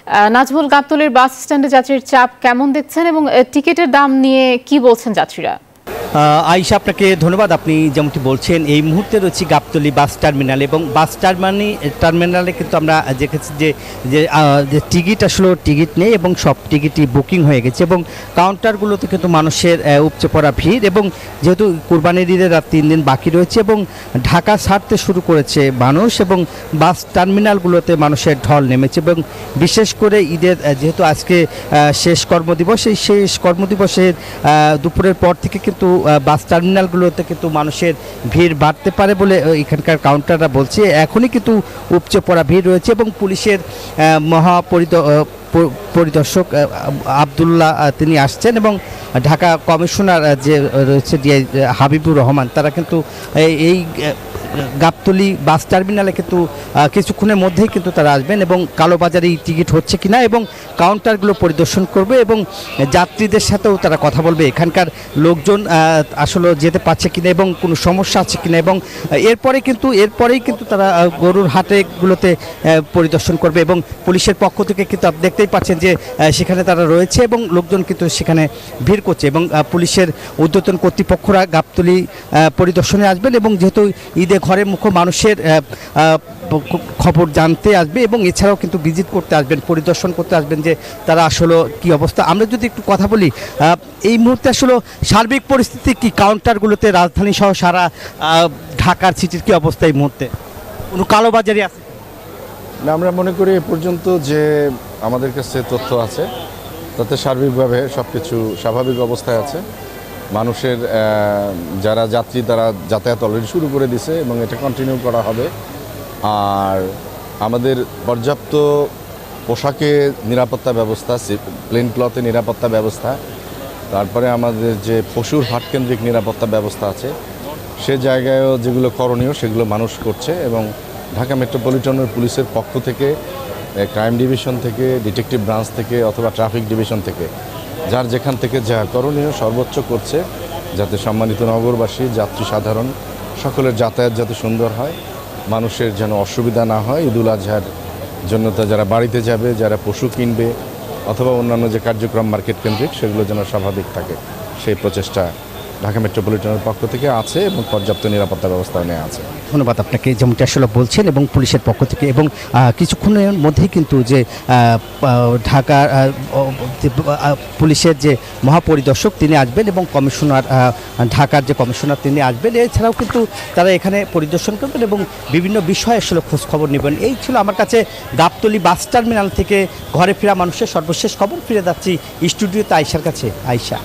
নাজমুল, গাবতলীর বাস স্ট্যান্ডে যাত্রীর চাপ কেমন দেখছেন এবং টিকিটের দাম নিয়ে কি বলছেন যাত্রীরা? আয়েশা, আপনাকে ধন্যবাদ। আপনি যেমনটি বলছেন, এই মুহূর্তে রয়েছি গাবতলী বাস টার্মিনাল এবং বাস টার্মিনালে কিন্তু আমরা দেখেছি যে টিকিট নেই এবং সব টিকিটই বুকিং হয়ে গেছে এবং কাউন্টারগুলোতে কিন্তু মানুষের উপচে পড়া ভিড় এবং যেহেতু কুরবানির ঈদের আর 3 দিন বাকি রয়েছে এবং ঢাকা ছাড়তে শুরু করেছে মানুষ এবং বাস টার্মিনালগুলোতে মানুষের ঢল নেমেছে এবং বিশেষ করে ঈদের যেহেতু আজকে শেষ কর্মদিবস, এই শেষ কর্মদিবসের দুপুরের পর থেকে কিন্তু বাস টার্মিনালগুলোতে কিন্তু মানুষের ভিড় বাড়তে পারে বলে এখানকার কাউন্টাররা বলছে। এখনই কিন্তু উপচে পড়া ভিড় রয়েছে এবং পুলিশের পরিদর্শক আবদুল্লাহ তিনি আসছেন এবং ঢাকা কমিশনার যে রয়েছে হাবিবুর রহমান, তারা কিন্তু এই গাবতলী বাস টার্মিনালে কিন্তু কিছুক্ষণের মধ্যেই কিন্তু তারা আসবেন এবং কালোবাজারি টিকিট হচ্ছে কিনা এবং কাউন্টারগুলো পরিদর্শন করবে এবং যাত্রীদের সাথেও তারা কথা বলবে, এখানকার লোকজন আসলে যেতে পারছে কিনা এবং কোনো সমস্যা আছে কিনা এবং এরপরেই কিন্তু তারা গরুর হাটেগুলোতে পরিদর্শন করবে এবং পুলিশের পক্ষ থেকে কিন্তু আপনি দেখতেই পাচ্ছেন যে সেখানে তারা রয়েছে এবং লোকজন কিন্তু সেখানে ভিড় করছে এবং পুলিশের ঊর্ধ্বতন কর্তৃপক্ষরা গাবতলী পরিদর্শনে আসবেন এবং যেহেতু ঈদে ঘরে মুখো মানুষের খবর জানতে আসবে এবং এছাড়াও কিন্তু ভিজিট করতে আসবেন, পরিদর্শন করতে আসবেন যে তারা আসলে কি অবস্থা। আমরা যদি একটু কথা বলি, এই মুহূর্তে আসলে সার্বিক পরিস্থিতি কি কাউন্টারগুলোতে, রাজধানী সহ সারা ঢাকার সিটির কি অবস্থা এই মুহূর্তে? কোনো কালোবাজারি আছে? না, আমরা মনে করি এ পর্যন্ত যে আমাদের কাছে তথ্য আছে তাতে সার্বিকভাবে সব কিছু স্বাভাবিক অবস্থায় আছে। মানুষের যারা যাত্রী তারা যাতায়াত অলরেডি শুরু করে দিছে এবং এটা কন্টিনিউ করা হবে। আর আমাদের পর্যাপ্ত পোশাকে নিরাপত্তা ব্যবস্থা, প্লেন ক্লথে নিরাপত্তা ব্যবস্থা, তারপরে আমাদের যে পশুর হাটকেন্দ্রিক নিরাপত্তা ব্যবস্থা আছে সে জায়গায়ও যেগুলো করণীয় সেগুলো মানুষ করছে এবং ঢাকা মেট্রোপলিটনের পুলিশের পক্ষ থেকে, ক্রাইম ডিভিশন থেকে, ডিটেকটিভ ব্রাঞ্চ থেকে অথবা ট্রাফিক ডিভিশন থেকে যার যেখান থেকে যা করণীয় সর্বোচ্চ করছে যাতে সম্মানিত নগরবাসী, যাত্রী সাধারণ সকলের যাতায়াত যাতে সুন্দর হয়, মানুষের যেন অসুবিধা না হয়। ঈদুল আজহার জন্য তা যারা বাড়িতে যাবে, যারা পশু কিনবে অথবা অন্যান্য যে কার্যক্রম মার্কেট কেন্দ্রিক সেগুলো যেন স্বাভাবিক থাকে, সেই প্রচেষ্টা ঢাকা মেট্রোপলিটনের পক্ষ থেকে আছে এবং পর্যাপ্ত নিরাপত্তা ব্যবস্থা নেওয়া আছে। ধন্যবাদ আপনাকে, যেমনটি আসলে বলছেন এবং পুলিশের পক্ষ থেকে এবং কিছুক্ষণের মধ্যেই কিন্তু যে ঢাকার পুলিশের যে মহাপরিদর্শক তিনি আসবেন এবং ঢাকার যে কমিশনার তিনি আসবেন। এছাড়াও কিন্তু তারা এখানে পরিদর্শন করবেন এবং বিভিন্ন বিষয়ে আসলে খোঁজখবর নেবেন। এই ছিল আমার কাছে গাবতলী বাস টার্মিনাল থেকে ঘরে ফেরা মানুষের সর্বশেষ খবর। ফিরে যাচ্ছি স্টুডিওতে আয়েশার কাছে। আয়েশা।